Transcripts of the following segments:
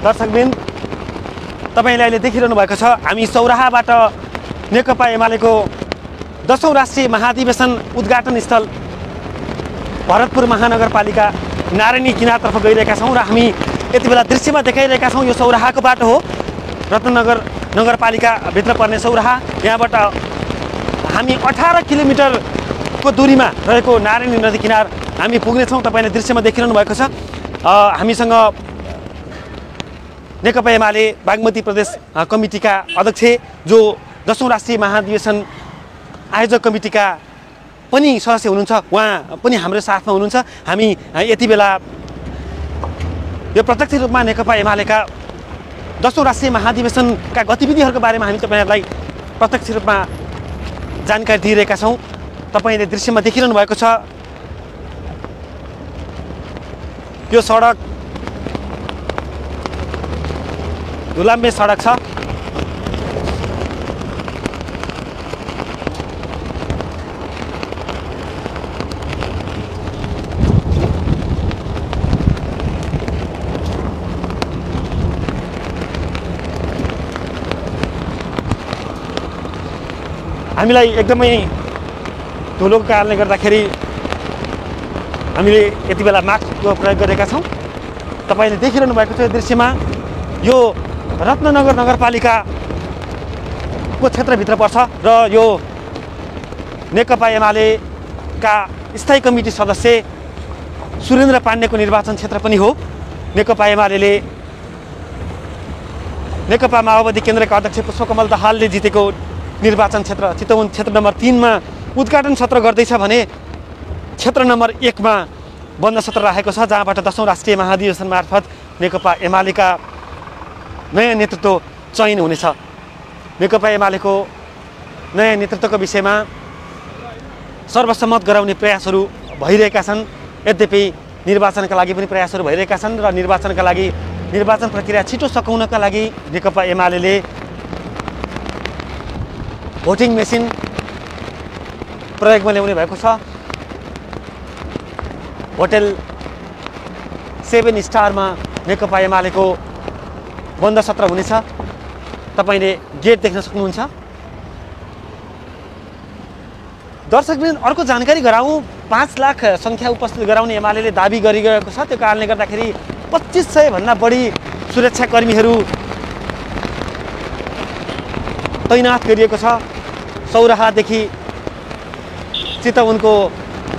दर्शकबिन तपाईले अहिले देखिरहनु भएको छ हामी सौराहाबाट नेकपा एमालेको 10औं राष्ट्रिय महाधिवेशन उद्घाटन स्थल भरतपुर महानगरपालिका नारायणी किनारतर्फ गइरहेका छौं र हामी यति बेला दृश्यमा देखाइरहेका छौं यो सौराहाको बाटो हो रत्ननगर नगरपालिका भित्र पर्ने सौराहा यहाँबाट हामी 18 किलोमिटरको दूरीमा रहेको नारायणी नदी किनार हामी पुग्ने छौं तपाईले दृश्यमा देखिरहनु भएको छ हामीसँग नेकपा एमाले बागमती प्रदेश कमिटीका अध्यक्ष जो 10औं राष्ट्रिय महाधिवेशन आयोजक कमिटीका पनि सदस्य हुनुहुन्छ उहाँ पनि हाम्रो साथमा हुनुहुन्छ हामी यति बेला यो प्रत्यक्ष रूपमा नेकपा एमालेका 10औं राष्ट्रिय महाधिवेशनका गतिविधिहरूको बारेमा हामी तपाईहरुलाई प्रत्यक्ष रूपमा जानकारी दिइरहेका छौं तपाईले दृश्यमा देखिरहनु भएको छ यो सडक धुलाम्बे सडक छ हामीलाई एकदमै धुलोको कारणले गर्दाखेरि हामीले यति बेला मास्कको प्रयोग गरेका छौं तपाईले देखिरहनु भएको छ दृश्यमा यो रत्ननगर नगरपालिकाको क्षेत्रभित्र पर्छ र यो नेकपा एमालेका स्थायी कमिटी सदस्य सुरेन्द्र पाण्डेको निर्वाचन क्षेत्र पनि हो नेकपा एमालेले नेकपा माओवादी केन्द्रका अध्यक्ष पुष्पकमल दाहालले जितेको निर्वाचन क्षेत्र चितवन क्षेत्र नम्बर 3 मा उद्घाटन सत्र गर्दैछ भने क्षेत्र नम्बर 1 मा बन्द सत्र राखेको छ जहाँबाट 10औं राष्ट्रिय महाधिवेशन मार्फत नेकपा एमालेका नयाँ नेतृत्व चयन हुनेछ नेकपा एमालेको नयाँ नेतृत्वको विषयमा सर्वसम्मत गराउने प्रयासहरू भइरहेका छन् यद्यपि निर्वाचनका लागि पनि प्रयासहरू भइरहेका छन् र निर्वाचन प्रक्रिया छिटो सकाउनका लागि नेकपा एमालेले भोटिङ मेसिन प्रयोगमा ल्याउने भएको छ होटल 7 स्टारमा नेकपा एमालेको बन्द सत्र हुनेछ तपाईले गेट देख्न सक्नुहुन्छ दर्शकवृन्द अर्को जानकारी गराउँ 5 लाख संख्या उपस्थित गराउने एमालेले दाबी गरिरहेको छ त्यो कारणले गर्दाखेरि 2500 भन्दा बढी सुरक्षाकर्मीहरू तैनात गरिएको छ सौराहादेखि चितवनको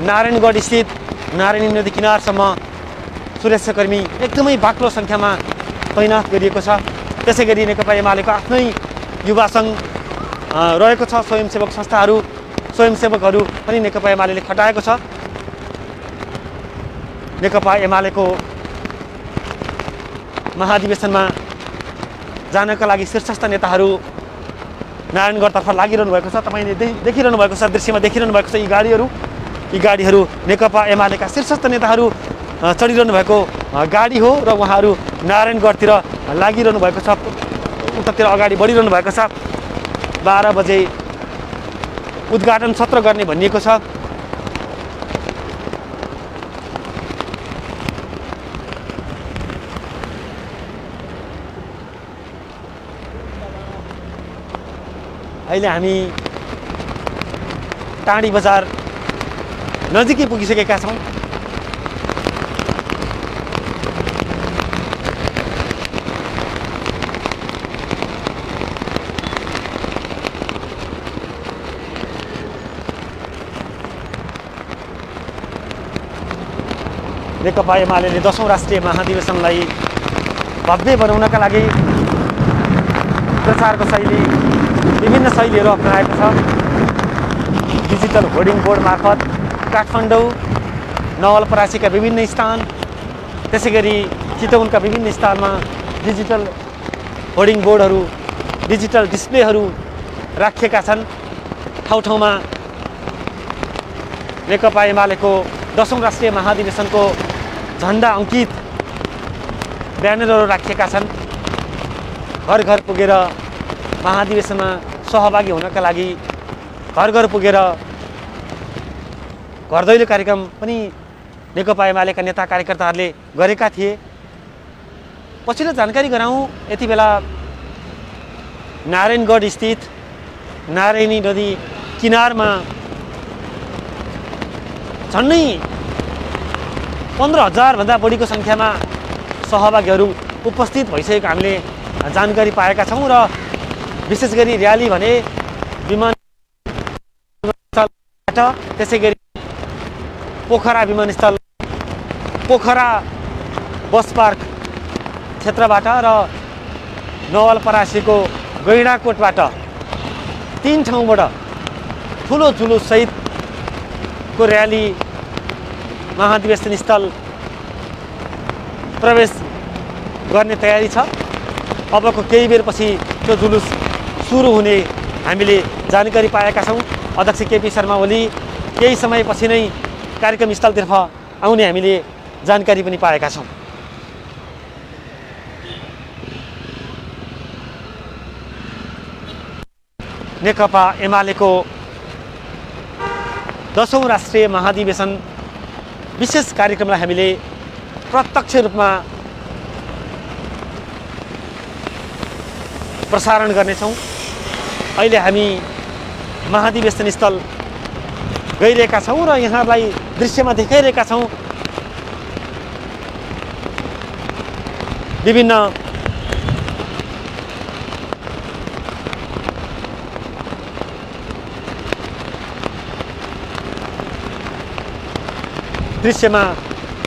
नारायणगढ स्थित नारायणी नदी किनारसम्म सुरक्षाकर्मी एकदमै बाक्लो संख्यामा तैनात गरिएको छ त्यसैगरी नेकपा एमालेको आफ्नै युवा संघ रहेको छ स्वयंसेवकहरू पनि नेकपा एमालेले खटाएको छ नेकपा एमालेको महाधिवेशनमा जानका लागि शीर्षस्थ नेताहरू नारायणगढतर्फ लागिरहनु भएको छ तपाईले देखिरहनु भएको छ दृश्यमा देखिरहनु भएको छ यी गाडीहरू नेकपा एमालेका शीर्षस्थ नेताहरू चढिरहनु भएको गाडी हो र उहाँहरू नारायणगढतिर लागिरहनु भएको छ उतातिर अगाडि बढिरहनु भएको छ 12 बजे उद्घाटन सत्र गर्ने भनिएको छ अहिले हामी टाढी बजार नजिकै पुगिसकेका छौं नेकपा एमालेले 10औं राष्ट्रिय महाधिवेशनलाई भव्य बनाउनका लागि प्रचारको शैली विभिन्न शैलीहरू अपनाएको छ डिजिटल होर्डिङ बोर्ड मार्फत काठमाडौँ नवलपरासीका विभिन्न स्थान त्यसैगरी चितवनका विभिन्न स्थानमा डिजिटल होर्डिङ बोर्डहरू डिजिटल डिस्प्लेहरू राखिएका छन् ठाउँमा नेकपा एमालेको 10औं राष्ट्रिय महाधिवेशनको झण्डा अंकित ब्यानरहरू राखिएका छन् घर घर पुगेर महाधिवेशनमा सहभागी हुनका लागि घर घर पुगेर घर दैलो कार्यक्रम पनि नेकपा एमालेका नेता कार्यकर्ताहरूले गरेका थिए पछिल्लो जानकारी गराउँ, यति बेला नारायणगढ स्थित नारायणी नदी किनारमा झन्डै 15,000 भन्दा बढीको सङ्ख्यामा सहभागीहरू उपस्थित भइसकेको हामीले जानकारी पाएका छौँ र विशेष गरी र्याली भने विमानस्थलबाट, त्यसै गरी पोखरा विमानस्थल, पोखरा बस पार्क क्षेत्रबाट र नवलपरासीको गैँडाकोटबाट 3 ठाउँबाट ठुलो जुलुससहितको र्याली महाधिवेशन स्थल प्रवेश गर्ने तयारी छ। अबको केही बेरपछि त्यो जुलुस सुरु हुने हामीले जानकारी पाएका छौँ। अध्यक्ष केपी शर्मा ओली केही समयपछि नै कार्यक्रम स्थलतर्फ आउने हामीले जानकारी पनि पाएका छौँ। नेकपा एमालेको 10औं राष्ट्रिय महाधिवेशन विशेष कार्यक्रमलाई हामीले प्रत्यक्ष रूपमा प्रसारण गर्नेछौँ। अहिले हामी महाधिवेशन स्थल गइरहेका छौँ र यहाँलाई दृश्यमा देखाइरहेका छौँ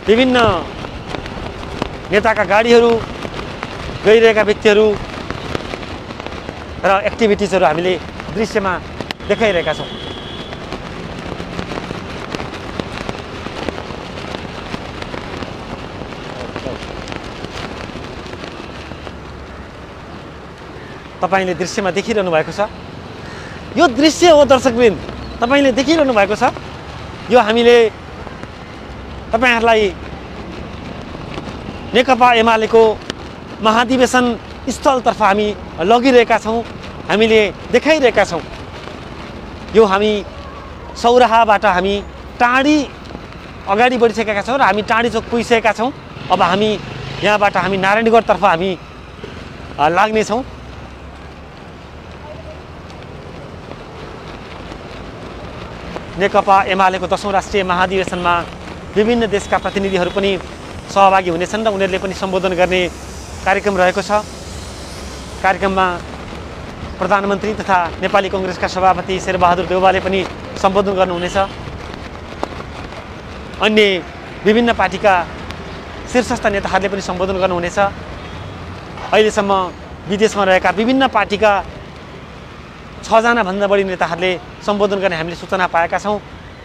विभिन्न नेताका गाडीहरू, गइरहेका व्यक्तिहरू र एक्टिभिटिजहरू हामीले दृश्यमा देखाइरहेका छौँ। तपाईले दृश्यमा देखिरहनु भएको छ। यो दृश्य हो दर्शकवृन्द, तपाईले देखिरहनु भएको छ। यो हामीले तपाईहरुलाई नेकपा एमालेको महाधिवेशन स्थलतर्फ हामी लगिरहेका छौँ, हामीले देखाइरहेका छौँ। यो हामी सौराहाबाट हामी टाढी अगाडि बढिसकेका छौँ र हामी टाढी चोक पुगिसकेका छौँ। अब हामी यहाँबाट हामी नारायणगढतर्फ हामी लाग्नेछौँ। नेकपा एमालेको 10औं राष्ट्रिय महाधिवेशनमा विभिन्न देशका प्रतिनिधिहरू पनि सहभागी हुनेछन् र उनीहरूले पनि सम्बोधन गर्ने कार्यक्रम रहेको छ। कार्यक्रममा प्रधानमन्त्री तथा नेपाली कांग्रेसका सभापति शेरबहादुर देउवाले पनि सम्बोधन गर्नुहुनेछ। अन्य विभिन्न पार्टीका शीर्षस्थ नेताहरूले पनि सम्बोधन गर्नुहुनेछ। अहिलेसम्म विदेशमा रहेका विभिन्न पार्टीका 6 जना भन्दा बढी नेताहरूले सम्बोधन गर्ने हामीले सूचना पाएका छौँ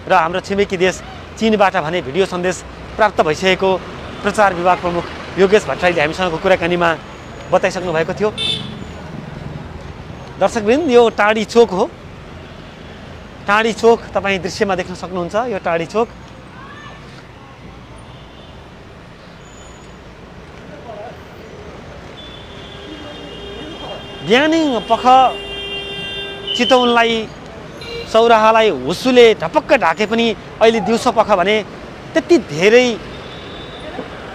र हाम्रो छिमेकी देश चीनबाट भने भिडियो सन्देश प्राप्त भइसकेको प्रचार विभाग प्रमुख योगेश भट्टराईले हामीसँगको कुराकानीमा बताइसक्नु भएको थियो। दर्शकवृन्द, यो टाढी चोक हो। टाढी चोक तपाईँ दृश्यमा देख्न सक्नुहुन्छ। यो टाढी चोक बिहानै पख चितवनलाई, सौराहालाई हुस्सुले ढपक्क ढाके पनि अहिले दिउँसो पख भने त्यति धेरै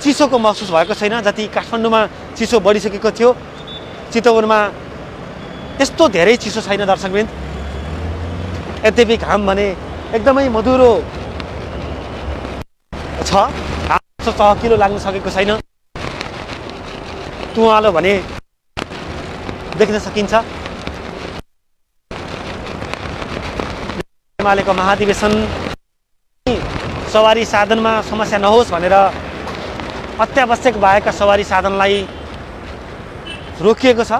चिसोको महसुस भएको छैन जति काठमाडौँमा चिसो बढिसकेको थियो। चितवनमा त्यस्तो धेरै चिसो छैन दर्शकवृन्द। यद्यपि घाम भने एकदमै मधुरो छ, चहकिलो लाग्न सकेको छैन। तुवालो भने देख्न सकिन्छ। एमालेको महाधिवेशन सवारी साधनमा समस्या नहोस् भनेर अत्यावश्यक भएका सवारी साधनलाई रोकिएको छ।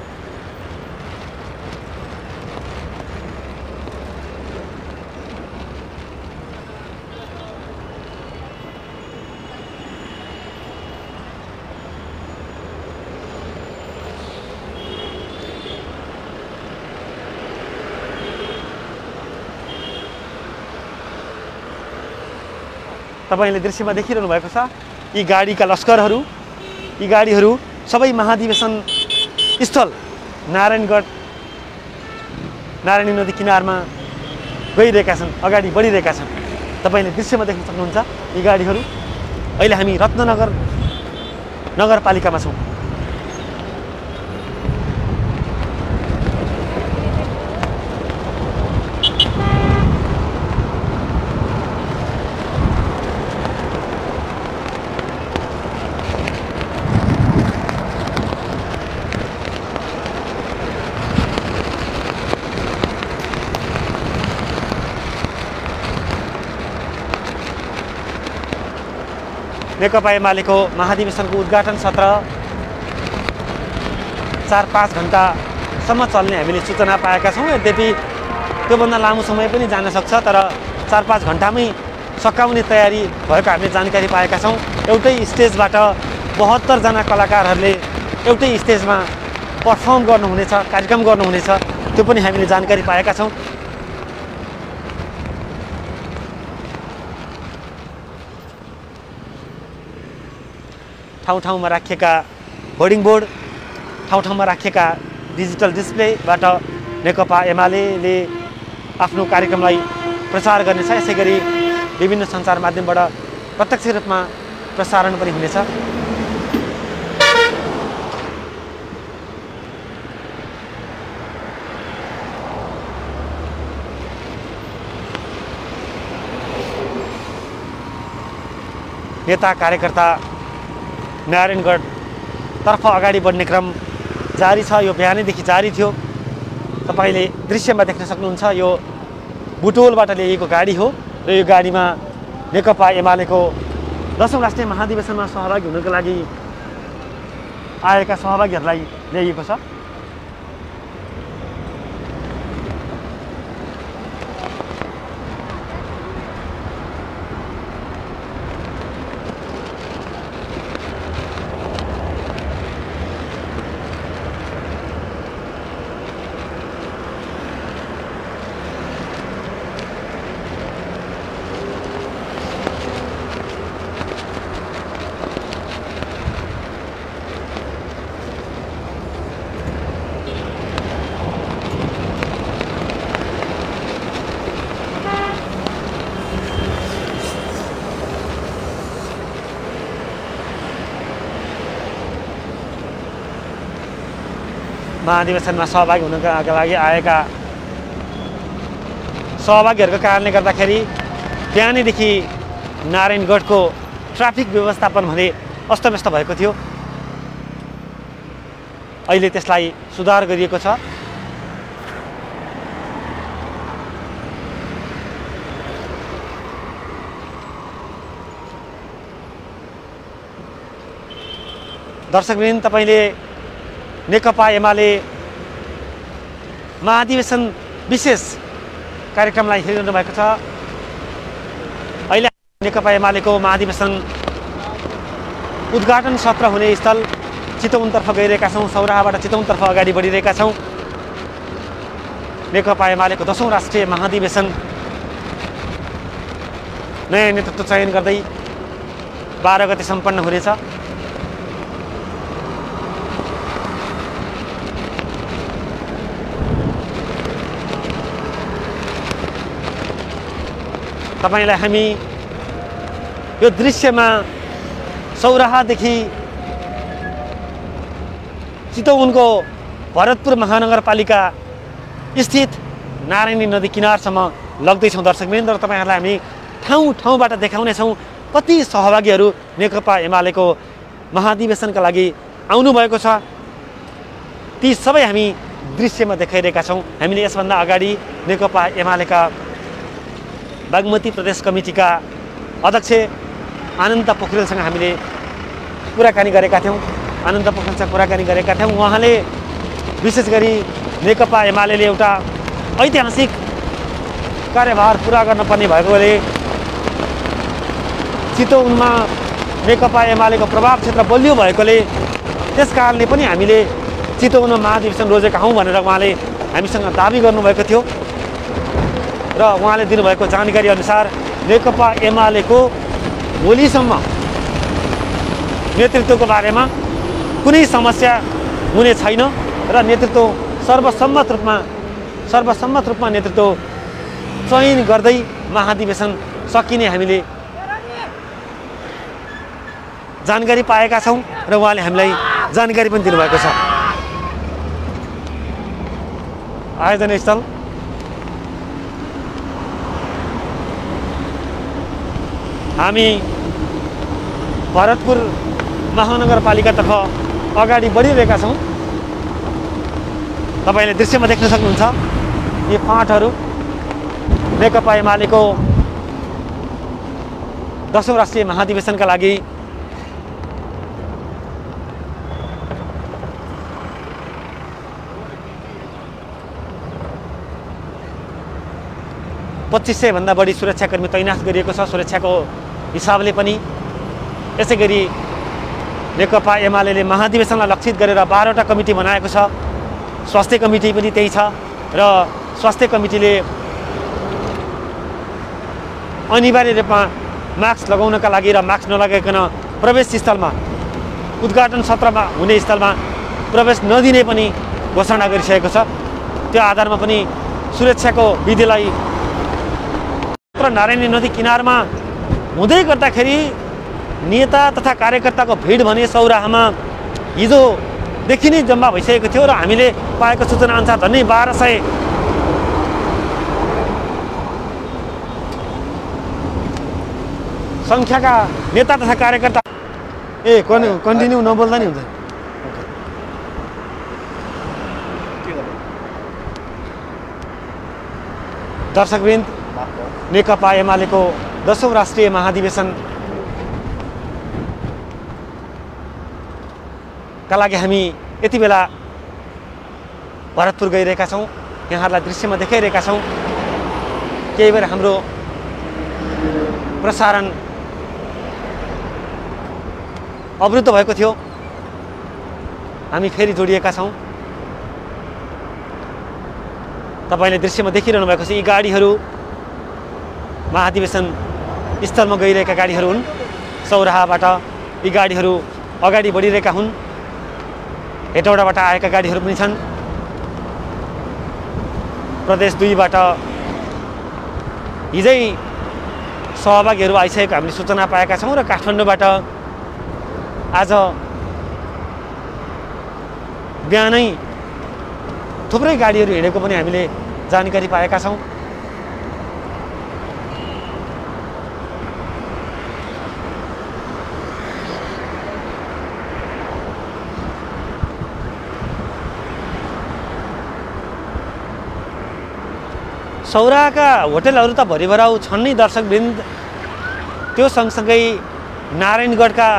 तपाईले दृश्यमा देखिरहनु भएको छ। यी गाडीका लस्करहरू, यी गाडीहरू सबै महाधिवेशन स्थल नारायणगढ, नारायणी नदी किनारमा गइरहेका छन्, अगाडि बढिरहेका छन्। तपाईले दृश्यमा देख्न सक्नुहुन्छ यी गाडीहरू। अहिले हामी रत्ननगर नगरपालिकामा छौँ। नेकपा एमालेको महाधिवेशनको उद्घाटन सत्र 4-5 घण्टासम्म चल्ने हामीले सूचना पाएका छौँ। यद्यपि त्योभन्दा लामो समय पनि जान सक्छ, तर 4-5 घण्टामै सकाउने तयारी भएको हामीले जानकारी पाएका छौँ। एउटै स्टेजबाट 72 जना कलाकारहरूले एउटै स्टेजमा पर्फर्म गर्नुहुनेछ, कार्यक्रम गर्नुहुनेछ, त्यो पनि हामीले जानकारी पाएका छौँ। ठाउँ-ठाउँमा राखिएका होर्डिङ बोर्ड, ठाउँ-ठाउँमा राखिएका डिजिटल डिस्प्लेबाट नेकपा एमालेले आफ्नो कार्यक्रमलाई प्रचार गर्नेछ। यसै गरी विभिन्न सञ्चार माध्यमबाट प्रत्यक्ष रूपमा प्रसारण पनि हुनेछ। नेता कार्यकर्ता नारायणगढतर्फ अगाडि बढ्ने क्रम जारी छ। यो बिहानैदेखि जारी थियो। तपाईँले दृश्यमा देख्न सक्नुहुन्छ, यो बुटोलबाट ल्याइएको गाडी हो र यो गाडीमा नेकपा एमालेको 10औं राष्ट्रिय महाधिवेशनमा सहभागी हुनको लागि आएका सहभागीहरूलाई ल्याइएको छ। महाधिवेशनमा सहभागी हुनका लागि आएका सहभागीहरूको कारणले गर्दाखेरि बिहानैदेखि नारायणगढको ट्राफिक व्यवस्थापन भने अस्तव्यस्त भएको थियो। अहिले त्यसलाई सुधार गरिएको छ। दर्शकवृन्द, तपाईँले नेकपा एमाले महाधिवेशन विशेष कार्यक्रमलाई हेरिरहनु भएको छ। अहिले नेकपा एमालेको महाधिवेशन उद्घाटन सत्र हुने स्थल चितवनतर्फ गइरहेका छौँ। सौराहाबाट चितवनतर्फ अगाडि बढिरहेका छौँ। नेकपा एमालेको 10औं राष्ट्रिय महाधिवेशन नयाँ नेतृत्व चयन गर्दै 12 गते सम्पन्न हुनेछ। तपाईलाई हामी यो दृश्यमा सौराहादेखि चितवनको भरतपुर महानगरपालिका स्थित नारायणी नदी किनारसम्म लग्दैछौँ। दर्शकवृन्द, र तपाईहरूलाई हामी ठाउँ-ठाउँबाट देखाउनेछौँ कति सहभागीहरू नेकपा एमालेको महाधिवेशनका लागि आउनुभएको छ। ती सबै हामी दृश्यमा देखाइरहेका छौँ। हामीले यसभन्दा अगाडि नेकपा एमालेका बागमती प्रदेश कमिटीका अध्यक्ष आनन्द पोखरेलसँग हामीले कुराकानी गरेका थियौँ। आनन्द पोखरेलसँग कुराकानी गरेका थियौँ। उहाँले विशेष गरी नेकपा एमालेले एउटा ऐतिहासिक कार्यभार पुरा गर्नुपर्ने भएकोले चितवनमा नेकपा एमालेको प्रभाव क्षेत्र बलियो भएकोले त्यस कारणले पनि हामीले चितवनमा महाधिवेशन रोजेका हौँ भनेर उहाँले हामीसँग दाबी गर्नुभएको थियो। र उहाँले दिनुभएको जानकारी अनुसार नेकपा एमालेको भोलिसम्म नेतृत्वको बारेमा कुनै समस्या हुने छैन र नेतृत्व सर्वसम्मत रूपमा नेतृत्व चयन गर्दै महाधिवेशन सकिने हामीले जानकारी पाएका छौँ र उहाँले हामीलाई जानकारी पनि दिनुभएको छ। आयोजना स्थल हामी भरतपुर महानगरपालिकातर्फ अगाडि बढिरहेका छौँ। तपाईँले दृश्यमा देख्न सक्नुहुन्छ यी फाँटहरू नेकपा एमालेको 10औं राष्ट्रिय महाधिवेशनका लागि 2500 भन्दा बढी सुरक्षाकर्मी तैनाथ गरिएको छ सुरक्षाको हिसाबले पनि। यसै गरी नेकपा एमाले महाधिवेशनलाई लक्षित गरेर 12वटा कमिटी बनाएको छ। स्वास्थ्य कमिटी पनि त्यही छ र स्वास्थ्य कमिटीले अनिवार्य रूपमा मास्क लगाउनका लागि र मास्क नलगाइकन प्रवेश स्थलमा उद्घाटन सत्रमा हुने स्थलमा प्रवेश नदिने पनि घोषणा गरिसकेको छ। त्यो आधारमा पनि सुरक्षाको विधिलाई नारायणी नदी किनारमा हुँदै गर्दाखेरि नेता तथा कार्यकर्ताको भिड भने सौराहामा हिजोदेखि नै जम्मा भइसकेको थियो र हामीले पाएको सूचना अनुसार झन्डै 1200 सङ्ख्याका नेता तथा कार्यकर्ता कन्टिन्यू नबोल्दा नि हुन्छ। दर्शकवृन्द, नेकपा एमालेको 10औं राष्ट्रिय महाधिवेशन का लागि हामी यति बेला भरतपुर गइरहेका छौँ। यहाँहरूलाई दृश्यमा देखाइरहेका छौँ। केही बेर हाम्रो प्रसारण अवरुद्ध भएको थियो, हामी फेरि जोडिएका छौँ। तपाईले दृश्यमा देखिरहनु भएको छ, यी गाडीहरू महाधिवेशन स्थलमा गइरहेका गाडीहरू हुन्। सौराहाबाट यी गाडीहरू अगाडि बढिरहेका हुन्। हेटौडाबाट आएका गाडीहरू पनि छन्। प्रदेश 2 बाट हिजै सहभागीहरू आइसकेको हामीले सूचना पाएका छौँ र काठमाडौँबाट आज बिहानै थुप्रै गाडीहरू हिँडेको पनि हामीले जानकारी पाएका छौँ। सौराहाका होटलहरू त भरिभराउ छन् नै दर्शकवृन्द। त्यो सँगसँगै नारायणगढका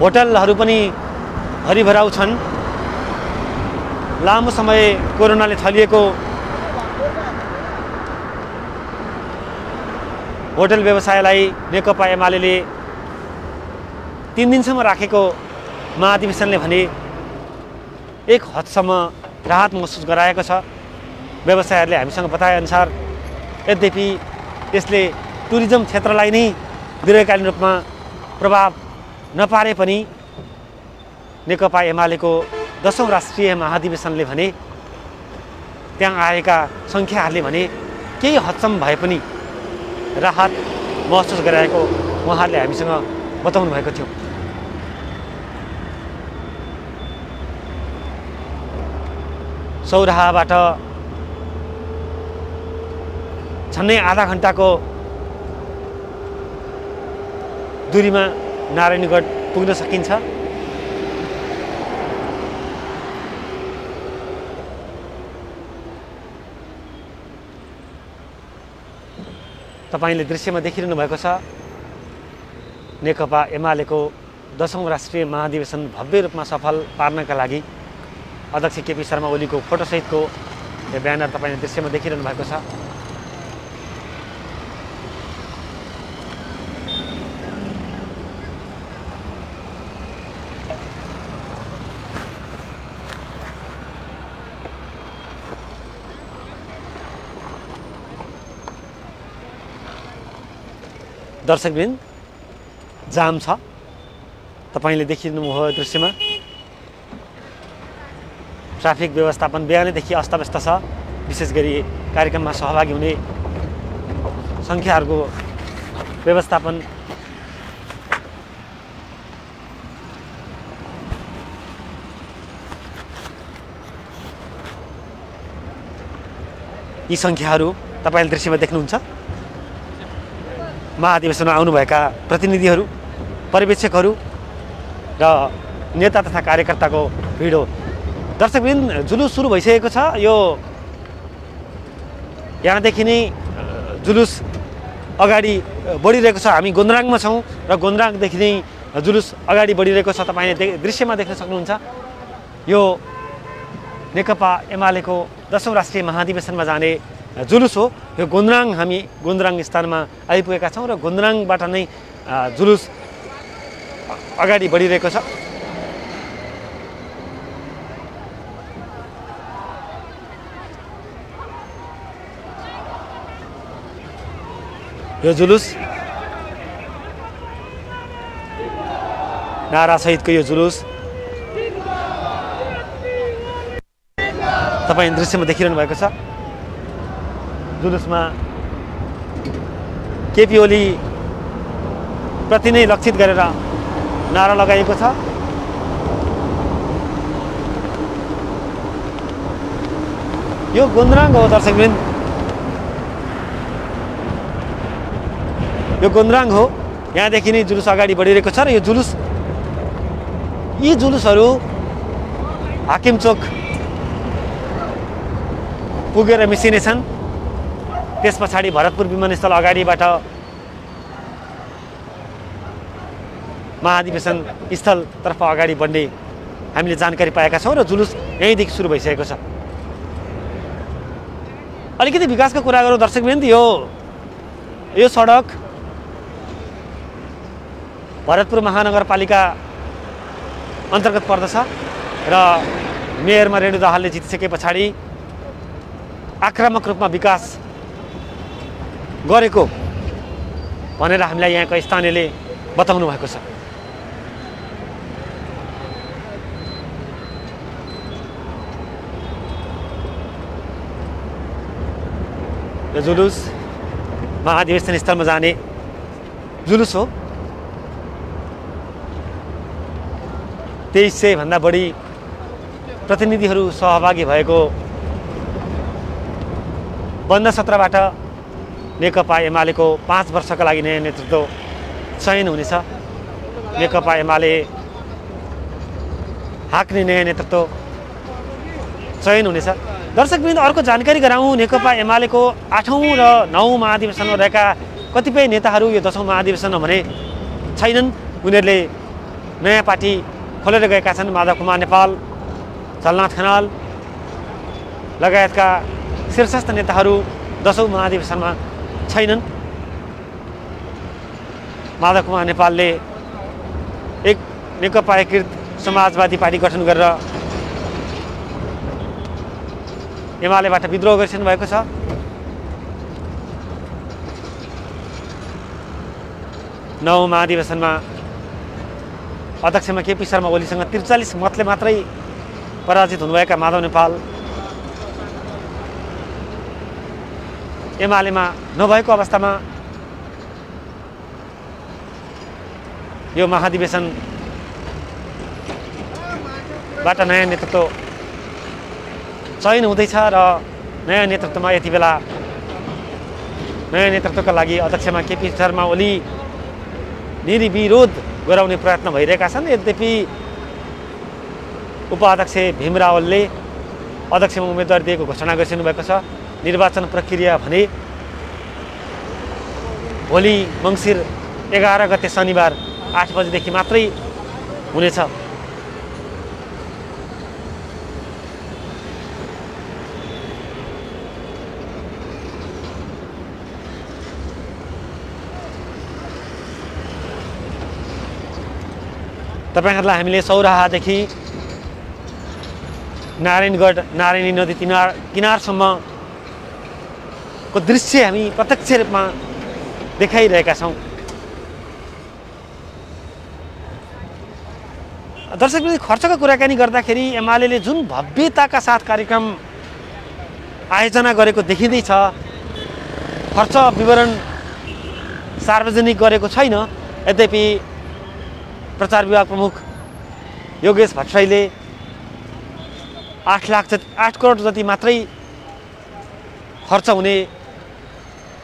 होटलहरू पनि भरिभराउ छन्। लामो समय कोरोनाले थलिएको होटल व्यवसायलाई नेकपा एमाले 3 दिनसम्म राखेको महाधिवेशनले भने एक हदसम्म राहत महसुस गराएको छ। व्यवसायीहरूले हामीसँग बताएअनुसार यद्यपि यसले टुरिज्म क्षेत्रलाई नै दीर्घकालीन रूपमा प्रभाव नपारे पनि नेकपा एमालेको 10औं राष्ट्रिय महाधिवेशनले भने त्यहाँ आएका सङ्ख्याहरूले भने केही हदसम्म भए पनि राहत महसुस गराएको उहाँहरूले हामीसँग बताउनु भएको थियो। सौराहाबाट झन्डै आधा घण्टाको दूरीमा नारायणगढ पुग्न सकिन्छ। तपाईले दृश्यमा देखिरहनु भएको छ, नेकपा एमालेको 10औं राष्ट्रिय महाधिवेशन भव्य रूपमा सफल पार्नका लागि अध्यक्ष केपी शर्मा ओलीको फोटोसहितको यो ब्यानर तपाईले दृश्यमा देखिरहनु भएको छ। दर्शकवृन्द, जाम छ, तपाईले देखिरहनुभयो दृश्यमा। ट्राफिक व्यवस्थापन बिहानैदेखि अस्तव्यस्त छ। विशेष गरी कार्यक्रममा सहभागी हुने सङ्ख्याहरूको व्यवस्थापन यी सङ्ख्याहरू तपाईले दृश्यमा देख्नुहुन्छ। महाधिवेशनमा आउनुभएका प्रतिनिधिहरू, पर्यवेक्षकहरू र नेता तथा कार्यकर्ताको भिड हो। दर्शकवृन्द, जुलुस सुरु भइसकेको छ। यो यहाँदेखि नै जुलुस अगाडि बढिरहेको छ। हामी गोन्द्राङमा छौँ र गोन्द्राङदेखि नै जुलुस अगाडि बढिरहेको छ। तपाईँले दृश्यमा देख्न सक्नुहुन्छ। यो नेकपा एमालेको 10औं राष्ट्रिय महाधिवेशनमा जाने जुलुस हो। यो गुन्द्राङ, हामी गुन्द्राङ स्थानमा आइपुगेका छौँ र गुन्द्राङबाट नै जुलुस अगाडि बढिरहेको छ। यो जुलुस नारासहितको यो जुलुस तपाईँ दृश्यमा देखिरहनु भएको छ। जुलुसमा केपी ओली प्रति नै लक्षित गरेर नारा लगाइएको छ। यो गुन्द्राङ हो दर्शकवृन्द, यो गुन्द्राङ हो। यहाँदेखि नै जुलुस अगाडि बढिरहेको छ र यी जुलुसहरू हाकिम चोक पुगेर मिसिनेछन्। त्यस पछाडि भरतपुर विमानस्थल अगाडिबाट महाधिवेशन स्थलतर्फ अगाडि बढ्ने हामीले जानकारी पाएका छौँ र जुलुस यहीँदेखि सुरु भइसकेको छ। अलिकति विकासको कुरा गरौँ दर्शकवृन्द, यो सडक भरतपुर महानगरपालिका अन्तर्गत पर्दछ र मेयरमा रेणु दाहालले जितिसके पछाडि आक्रामक रूपमा विकास गरेको भनेर हामीलाई यहाँका स्थानीयले बताउनु भएको छ। यो जुलुस महाधिवेशन स्थलमा जाने जुलुस हो। 2300 भन्दा बढी प्रतिनिधिहरू सहभागी भएको बन्द सत्रबाट नेकपा एमालेको 5 वर्षका लागि नयाँ नेतृत्व चयन हुनेछ। नेकपा एमाले हाँक्ने नयाँ नेतृत्व चयन हुनेछ। दर्शकवृन्द, अर्को जानकारी गराउँ, नेकपा एमालेको 8औं र 9औं महाधिवेशनमा रहेका कतिपय नेताहरू यो 10औं महाधिवेशनमा भने छैनन्। उनीहरूले नयाँ पार्टी खोलेर गएका छन्। माधव कुमार नेपाल, झलनाथ खनाल लगायतका शीर्षस्थ नेताहरू 10औं महाधिवेशनमा छैनन्। माधव कुमार नेपालले एक नेकपा एकीकृत समाजवादी पार्टी गठन गरेर एमालेबाट विद्रोह गरिसक्नु भएको छ। नौ महाधिवेशनमा अध्यक्षमा केपी शर्मा ओलीसँग 43 मतले मात्रै पराजित हुनुभएका माधव नेपाल एमालेमा नभएको अवस्थामा यो महाधिवेशनबाट नयाँ नेतृत्व चयन हुँदैछ र नयाँ नेतृत्वमा यति बेला नयाँ नेतृत्वका लागि अध्यक्षमा केपी शर्मा ओली निर्विरोध गराउने प्रयत्न भइरहेका छन्। यद्यपि उपाध्यक्ष भीम रावलले अध्यक्षमा उम्मेदवारी दिएको घोषणा गरिसक्नु भएको छ। निर्वाचन प्रक्रिया भने भोलि मङ्सिर 11 गते शनिबार 8 बजेदेखि मात्रै हुनेछ। तपाईहरुलाई हामीले सौराहादेखि नारायणगढ नारायणी नदी किनारसम्मको दृश्य हामी प्रत्यक्ष रूपमा देखाइरहेका छौं। दर्शकवृन्द, खर्चको कुराकानी गर्दाखेरि एमालेले जुन भव्यताका साथ कार्यक्रम आयोजना गरेको देखिँदैछ, खर्च विवरण सार्वजनिक गरेको छैन। यद्यपि प्रचार विभाग प्रमुख योगेश भट्टराईले 8 करोड जति मात्रै खर्च हुने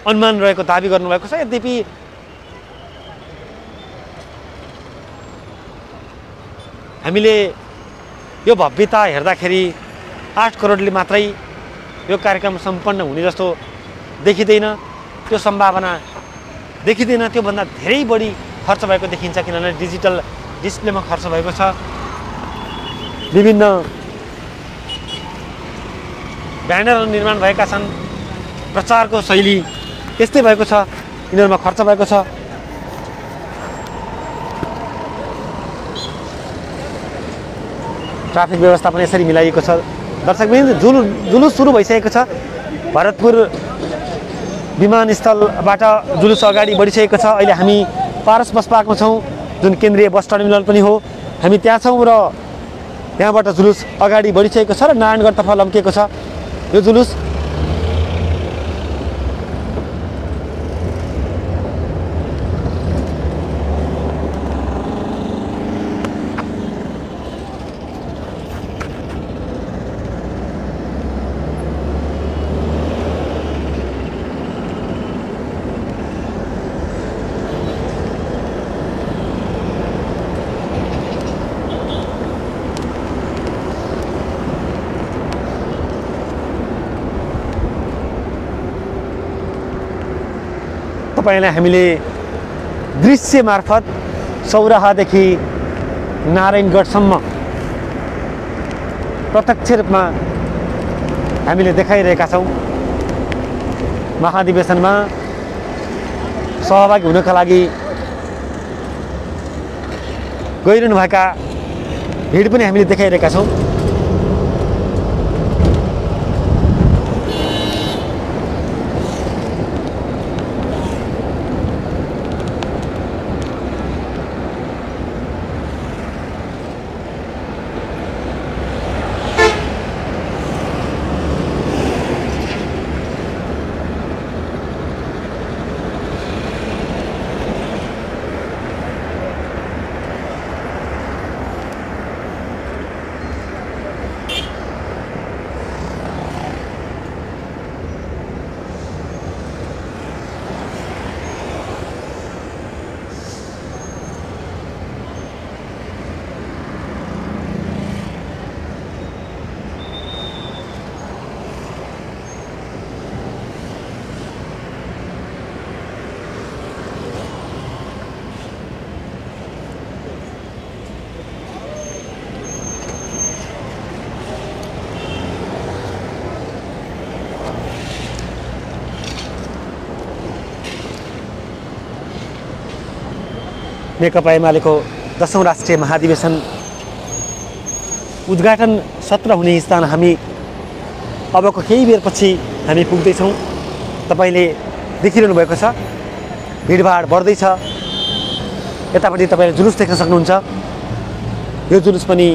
अनुमान रहेको दाबी गर्नुभएको छ। यद्यपि हामीले यो भव्यता हेर्दाखेरि 8 करोडले मात्रै यो कार्यक्रम सम्पन्न हुने जस्तो देखिँदैन। त्यो सम्भावना देखिँदैन। त्योभन्दा धेरै बढी खर्च भएको देखिन्छ, किनभने डिजिटल डिस्प्लेमा खर्च भएको छ। विभिन्न ब्यानरहरू निर्माण भएका छन्। प्रचारको शैली यस्तै भएको छ, यिनीहरूमा खर्च भएको छ। ट्राफिक व्यवस्था पनि यसरी मिलाइएको छ। दर्शकवृन्द, जुलुस सुरु भइसकेको छ। भरतपुर विमानस्थलबाट जुलुस अगाडि बढिसकेको छ। अहिले हामी पारस बस पार्कमा छौँ, जुन केन्द्रीय बस टर्मिनल पनि हो। हामी त्यहाँ छौँ र त्यहाँबाट जुलुस अगाडि बढिसकेको छ र नारायणगढतर्फ लम्किएको छ यो जुलुस। तपाईँलाई हामीले दृश्य मार्फत सौराहादेखि नारायणगढसम्म प्रत्यक्ष रूपमा हामीले देखाइरहेका छौँ। महाधिवेशनमा सहभागी हुनका लागि गइरहनुभएका भिड पनि हामीले देखाइरहेका छौँ। नेकपा एमालेको 10औं राष्ट्रिय महाधिवेशन उद्घाटन सत्र हुने स्थान हामी अबको केही बेरपछि हामी पुग्दैछौँ। तपाईँले देखिरहनु भएको छ, भिडभाड बढ्दैछ। यतापट्टि तपाईँले जुलुस देख्न सक्नुहुन्छ। यो जुलुस पनि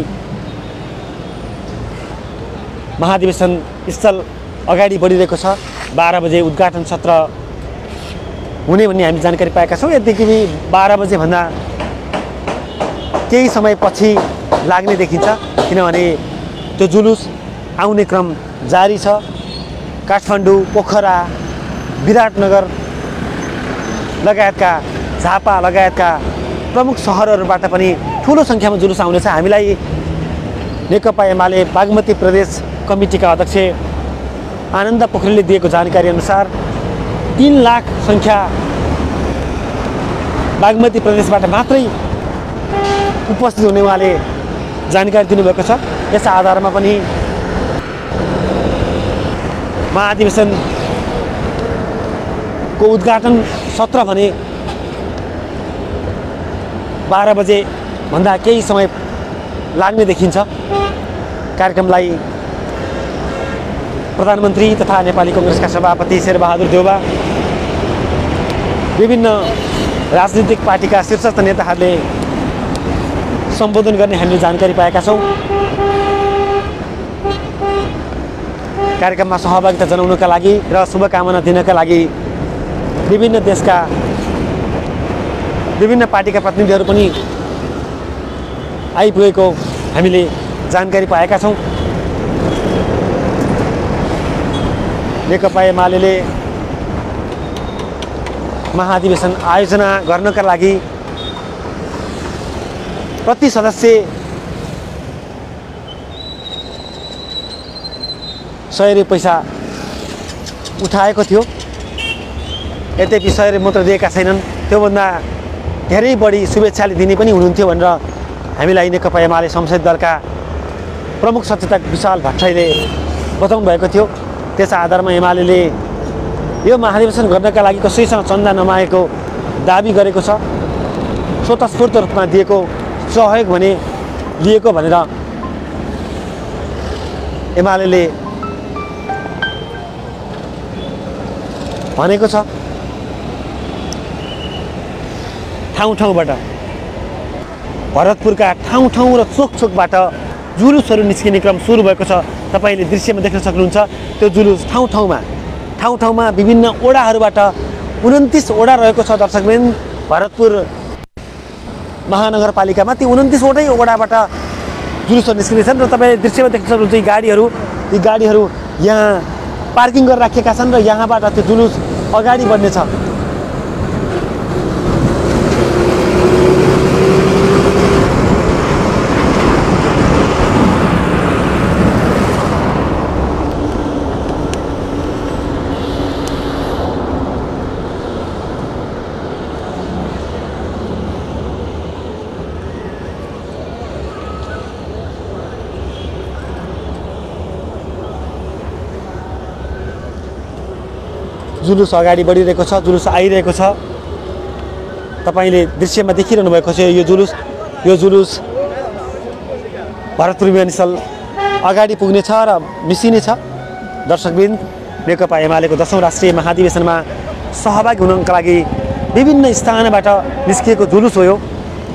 महाधिवेशन स्थल अगाडि बढिरहेको छ। 12 बजे उद्घाटन सत्र हुने भन्ने हामी जानकारी पाएका छौँ। यद्यपि 12 बजेभन्दा केही समय पछि लाग्ने देखिन्छ, किनभने त्यो जुलुस आउने क्रम जारी छ। काठमाडौँ, पोखरा, विराटनगर लगायतका, झापा लगायतका प्रमुख सहरहरूबाट पनि ठुलो सङ्ख्यामा जुलुस आउनेछ। हामीलाई नेकपा एमाले बागमती प्रदेश कमिटीका अध्यक्ष आनन्द पोखरेलले दिएको जानकारी अनुसार 3 लाख सङ्ख्या बागमती प्रदेशबाट मात्रै उपस्थित हुने उहाँले जानकारी दिनुभएको छ। यस आधारमा पनि महाधिवेशनको उद्घाटन सत्र भने 12 बजे भन्दा केही समय लाग्ने देखिन्छ। कार्यक्रमलाई प्रधानमन्त्री तथा नेपाली कांग्रेसका सभापति शेरबहादुर देउवा, विभिन्न राजनीतिक पार्टीका शीर्षस्थ नेताहरूले सम्बोधन गर्ने हामीले जानकारी पाएका छौँ। कार्यक्रममा सहभागिता जनाउनका लागि र शुभकामना दिनका लागि विभिन्न देशका विभिन्न पार्टीका प्रतिनिधिहरू पनि आइपुगेको हामीले जानकारी पाएका छौँ। नेकपा एमाले महाधिवेशन आयोजना गर्नका लागि प्रति सदस्य 100 रुपैयाँ पैसा उठाएको थियो। यद्यपि 100 रुपैयाँ मात्र दिएका छैनन्, त्योभन्दा धेरै बढी शुभेच्छाले दिने पनि हुनुहुन्थ्यो भनेर हामीलाई नेकपा एमाले संसदीय दलका प्रमुख सचेतक विशाल भट्टराईले बताउनु भएको थियो। त्यस आधारमा एमाले यो महाधिवेशन गर्नका लागि कसैसँग चन्दा नमागेको दाबी गरेको छ। स्वतस्फूर्त रूपमा दिएको सहयोग भने लिएको भनेर एमाले भनेको छ। ठाउँ-ठाउँबाट भरतपुरका ठाउँ-ठाउँ र चोक-चोकबाट जुलुसहरू निस्किने क्रम सुरु भएको छ। तपाईले दृश्यमा देख्न सक्नुहुन्छ त्यो जुलुस ठाउँ-ठाउँमा विभिन्न ओडाहरूबाट 29 ओडा रहेको छ दर्शकवृन्द भरतपुर महानगरपालिकामा। ती 29 वटै ओडाबाट जुलुसहरू निस्किनेछन् र तपाईले दृश्यमा देख्न सक्नुहुन्छ यी गाडीहरू यहाँ पार्किङ गरेर राखिएका छन् र यहाँबाट त्यो जुलुस अगाडि बढ्नेछ। जुलुस अगाडि बढिरहेको छ, जुलुस आइरहेको छ। तपाईले दृश्यमा देखिरहनु भएको छ यो जुलुस भरतपुर विमानस्थल अगाडि पुग्नेछ र मिसिनेछ। दर्शकवृन्द नेकपा एमालेको 10औं राष्ट्रिय महाधिवेशनमा सहभागी हुनका लागि विभिन्न स्थानबाट निस्किएको जुलुस हो यो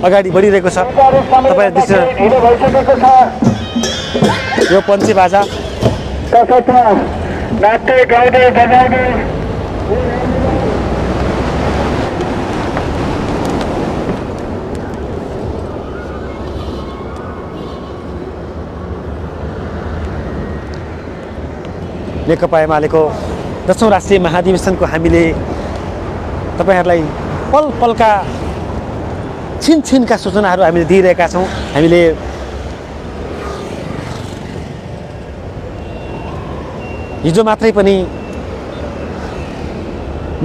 अगाडि बढिरहेको छ। तपाईले दृश्य यो पञ्चे बाजा नेकपा एमालेको 10औं राष्ट्रिय महाधिवेशनको हामीले तपाईहरुलाई पल पलका छिनछिनका सूचनाहरू हामीले दिइरहेका छौं। हामीले हिजो मात्रै पनि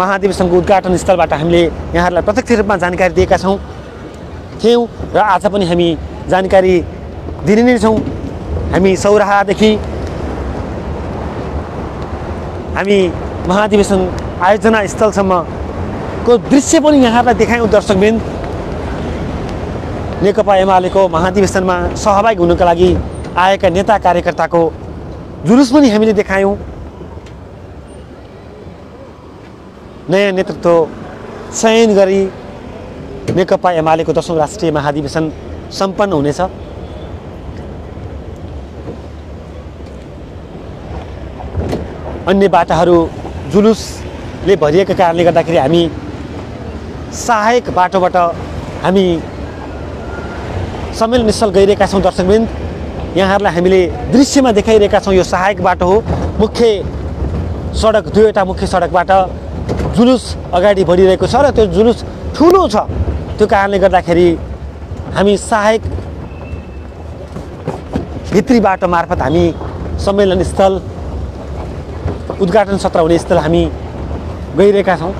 महाधिवेशनको उद्घाटन स्थलबाट हामीले यहाँहरूलाई प्रत्यक्ष रूपमा जानकारी दिएका थियौं र आज पनि हामी जानकारी दिने नै छौं। हामी सौराहादेखि हामी महाधिवेशन आयोजना स्थलसम्मको दृश्य पनि यहाँहरूलाई देखायौं। दर्शकवृन्द नेकपा एमालेको महाधिवेशनमा सहभागी हुनका लागि आएका नेता कार्यकर्ताको जुलुस पनि हामीले देखायौं। नयाँ नेतृत्व चयन गरी नेकपा एमालेको 10औं राष्ट्रिय महाधिवेशन सम्पन्न हुनेछ। अन्य बाटाहरू जुलुसले भरिएका कारणले गर्दाखेरि हामी सहायक बाटोबाट हामी सम्मेलन स्थल गइरहेका छौं। दर्शकवृन्द यहाँहरूलाई हामीले दृश्यमा देखाइरहेका छौं। यो सहायक बाटो हो। मुख्य सडक दुईवटा मुख्य सडकबाट जुलुस अगाडि बढिरहेको छ र त्यो जुलुस ठुलो छ। त्यो कारणले गर्दाखेरि हामी सहायक भित्री बाटो मार्फत हामी सम्मेलन स्थल उद्घाटन सत्र हुने स्थल हामी गइरहेका छौं।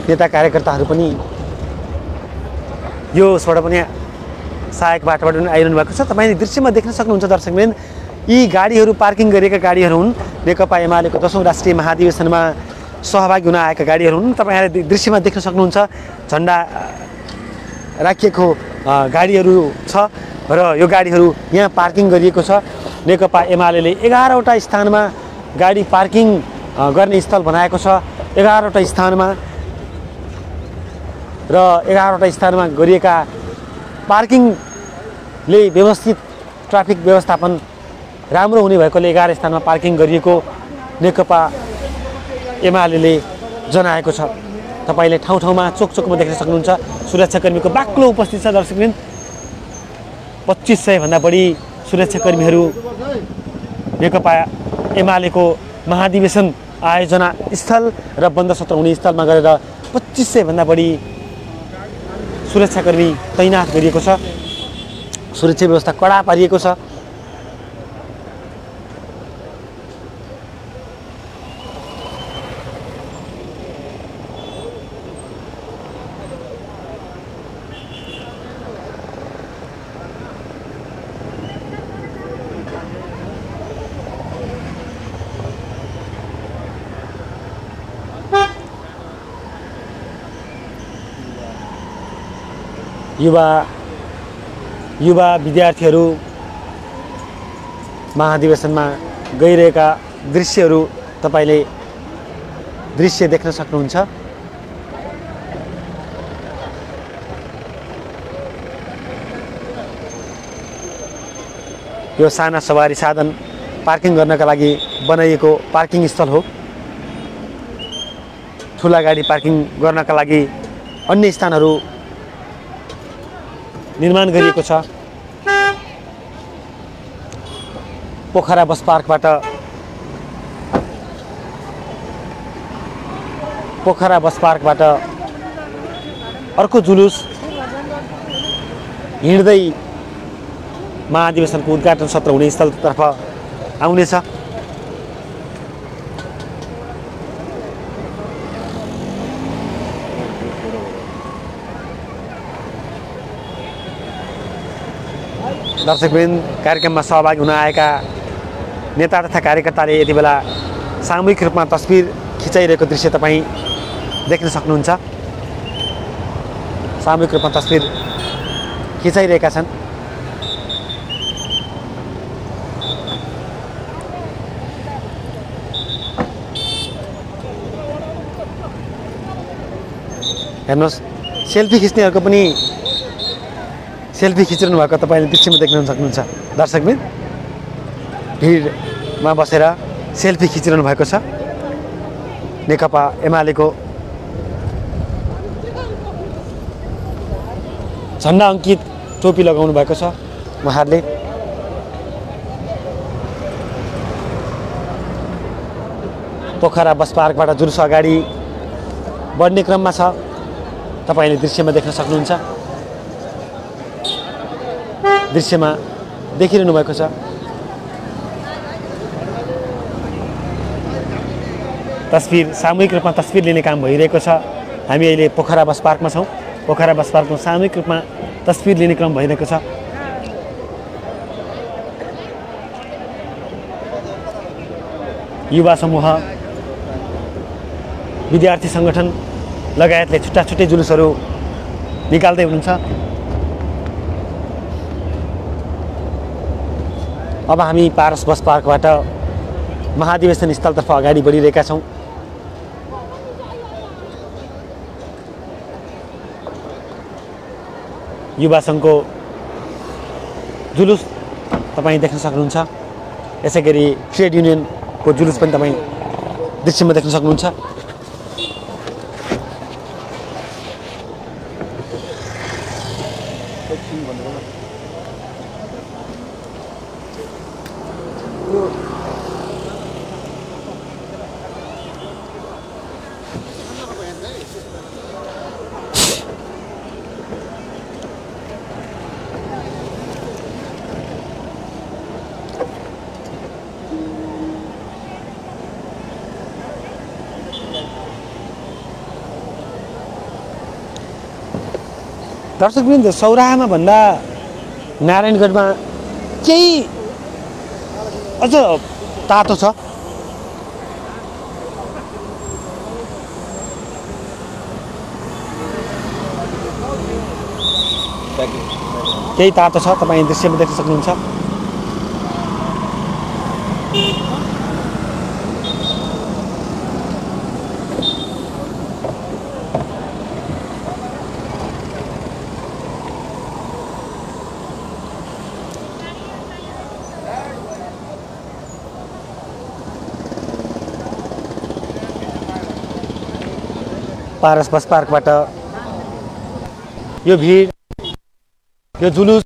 नेता कार्यकर्ताहरू पनि यो सडक पनि सहायक बाटोबाट पनि आइरहनु भएको छ। तपाईले दृश्यमा देख्न सक्नुहुन्छ दर्शकवृन्द यी गाडीहरू पार्किङ गरिएका गाडीहरू हुन्। नेकपा एमालेको 10औं राष्ट्रिय महाधिवेशनमा सहभागी हुन आएका गाडीहरू हुन्। तपाईहरुले दृश्यमा देख्न सक्नुहुन्छ झण्डा राखिएको गाडीहरू छ र यो गाडीहरू यहाँ पार्किङ गरिएको छ। नेकपा एमालेले 11वटा स्थानमा गाडी पार्किङ गर्ने स्थल बनाएको छ। 11वटा स्थानमा र 11वटा स्थानमा गरिएका पार्किङले व्यवस्थित ट्राफिक व्यवस्थापन राम्रो हुने भएकोले 11 स्थानमा पार्किङ गरिएको नेकपा एमालेले जनाएको छ। तपाईले ठाउँ-ठाउँमा चोक-चोकमा देख्न सक्नुहुन्छ सुरक्षाकर्मीको बाक्लो उपस्थिति छ। दर्शकवृन्द 2500 भन्दा बढी सुरक्षाकर्मीहरू नेकपा एमालेको महाधिवेशन आयोजना स्थल र बन्द सत्र हुने स्थलमा गरेर 2500 भन्दा बढी सुरक्षाकर्मी तैनात गरिएको छ। सुरक्षा व्यवस्था कडा पारिएको छ। युवा विद्यार्थीहरू महाधिवेशनमा गइरहेका दृश्यहरू तपाईले दृश्य देख्न सक्नुहुन्छ। यो साना सवारी साधन पार्किङ गर्नका लागि बनाइएको पार्किङ स्थल हो। ठुला गाडी पार्किङ गर्नका लागि अन्य स्थानहरू निर्माण गरिएको छ। पोखरा बस पार्कबाट अर्को जुलुस हिँड्दै महाधिवेशनको उद्घाटन सत्र हुने स्थलतर्फ आउनेछ। दर्शकवृन्द, कार्यक्रममा सहभागी हुन आएका नेता तथा कार्यकर्ताले यति बेला सामूहिक रूपमा तस्बिर खिचाइरहेको दृश्य तपाईँ देख्न सक्नुहुन्छ। सामूहिक रूपमा तस्बिर खिचाइरहेका छन्। हेर्नुहोस्, सेल्फी खिच्नेहरूको पनि सेल्फी खिचिरहनु भएको तपाईँले दृश्यमा देख्न सक्नुहुन्छ। दर्शकवृन्द, भिडमा बसेर सेल्फी खिचिरहनु भएको छ। नेकपा एमालेको झन्डा अङ्कित टोपी लगाउनु भएको छ उहाँहरूले। पोखरा बस पार्कबाट जुलुस अगाडि बढ्ने क्रममा छ। तपाईँले दृश्यमा देख्न सक्नुहुन्छ। दृश्यमा देखिरहनु भएको छ। तस्बिर सामूहिक रूपमा तस्बिर लिने काम भइरहेको छ। हामी अहिले पोखरा बस पार्कमा छौँ। पोखरा बस पार्कमा सामूहिक रूपमा तस्बिर लिने क्रम भइरहेको छ। युवा समूह, विद्यार्थी सङ्गठन लगायतले छुट्टा छुट्टै जुलुसहरू निकाल्दै हुनुहुन्छ। अब हामी पारस बस पार्कबाट महाधिवेशन स्थलतर्फ अगाडि बढिरहेका छौँ। युवा सङ्घको जुलुस तपाईँ देख्न सक्नुहुन्छ। यसै गरी ट्रेड युनियनको जुलुस पनि तपाईँ दृश्यमा देख्न सक्नुहुन्छ। दर्शकवृन्द, सौराहामा भन्दा नारायणगढमा केही अझ तातो छ। केही तातो छ, तपाईँ दृश्यमा देख्न सक्नुहुन्छ। पारस बस पार्कबाट यो भिड, यो जुलुस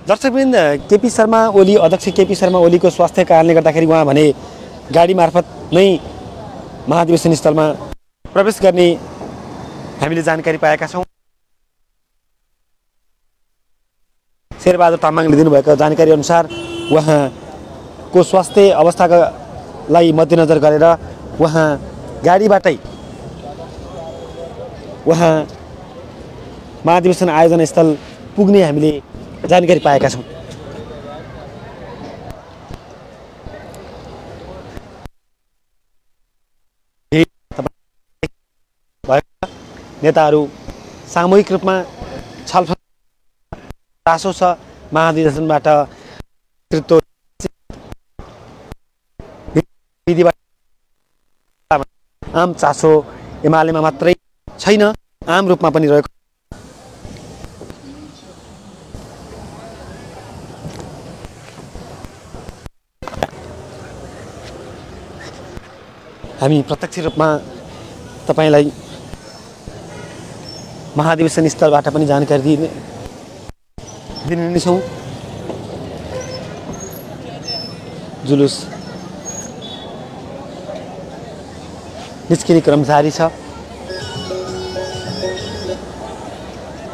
दर्शकवृन्द, केपी शर्मा ओली, अध्यक्ष केपी शर्मा ओलीको स्वास्थ्य कारणले गर्दाखेरि उहाँ भने गाडी मार्फत नै महाधिवेशन स्थलमा प्रवेश गर्ने हामीले जानकारी पाएका छौँ। शेरबहादुर तामाङले दिनुभएको जानकारी अनुसार उहाँको स्वास्थ्य अवस्थालाई मध्यनजर गरेर उहाँ गाडीबाटै उहाँ महाधिवेशन आयोजना स्थल पुग्ने हामीले जानकारी पाएका छौँ। नेताहरू सामूहिक रूपमा छलफल चासो छ महाधिवेशनबाट नेतृत्व आम चासो एमालेमा मात्रै छैन, आम रूपमा पनि रहेको। हामी प्रत्यक्ष रूपमा तपाईलाई महाधिवेशन स्थलबाट पनि जानकारी दिने नै छौँ। जुलुस निस्किने क्रम जारी छ।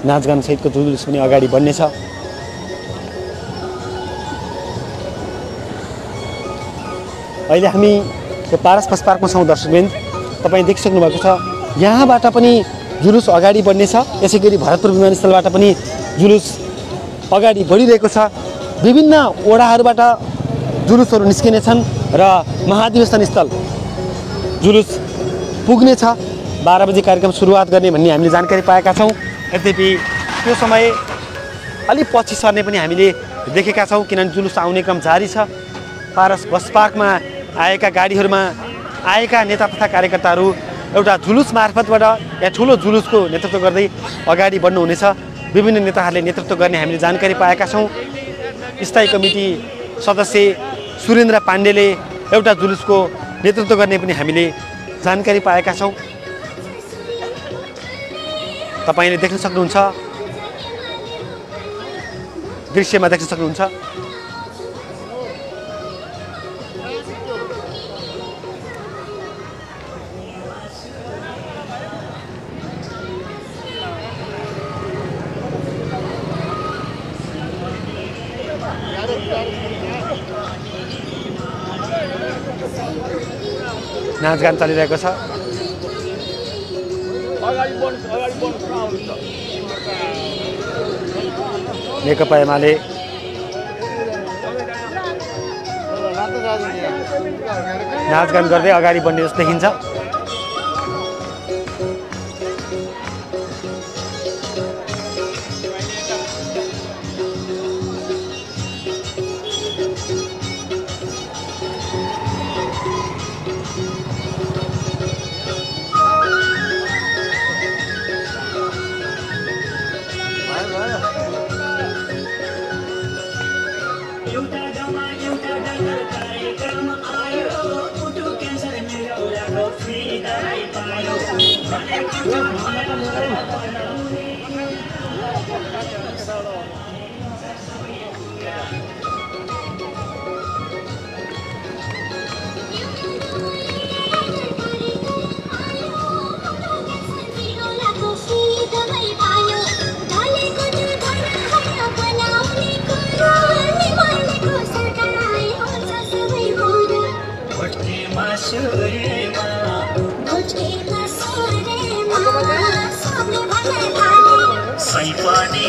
नाचगान सहितको जुलुस पनि अगाडि बढ्नेछ। अहिले हामी यो पारस बस पार्कमा छौँ। दर्शकवृन्द, तपाईँ देखिसक्नु भएको छ, यहाँबाट पनि जुलुस अगाडि बढ्नेछ। यसै गरी भरतपुर विमानस्थलबाट पनि जुलुस अगाडि बढिरहेको छ। विभिन्न वडाहरूबाट जुलुसहरू निस्किनेछन् र महाधिवेशन स्थल जुलुस पुग्नेछ। 12 बजे कार्यक्रम सुरुवात गर्ने भन्ने हामीले जानकारी पाएका छौँ। यद्यपि त्यो समय अलिक पछि सर्ने पनि हामीले देखेका छौँ, किनभने जुलुस आउने क्रम जारी छ। पारस बस पार्कमा आएका गाडीहरूमा आएका नेता तथा कार्यकर्ताहरू एउटा जुलुस मार्फतबाट या ठुलो जुलुसको नेतृत्व गर्दै अगाडि बढ्नुहुनेछ। विभिन्न नेताहरूले नेतृत्व गर्ने हामीले जानकारी पाएका छौँ। स्थायी कमिटी सदस्य सुरेन्द्र पाण्डेले एउटा जुलुसको नेतृत्व गर्ने पनि हामीले जानकारी पाएका छौँ। तपाईले देख्न सक्नुहुन्छ, दृश्यमा देख्न सक्नुहुन्छ। नाचगान चलिरहेको छ। नेकपा एमाले नाचगान गर्दै अगाडि बढ्ने जस्तो देखिन्छ। सही पानी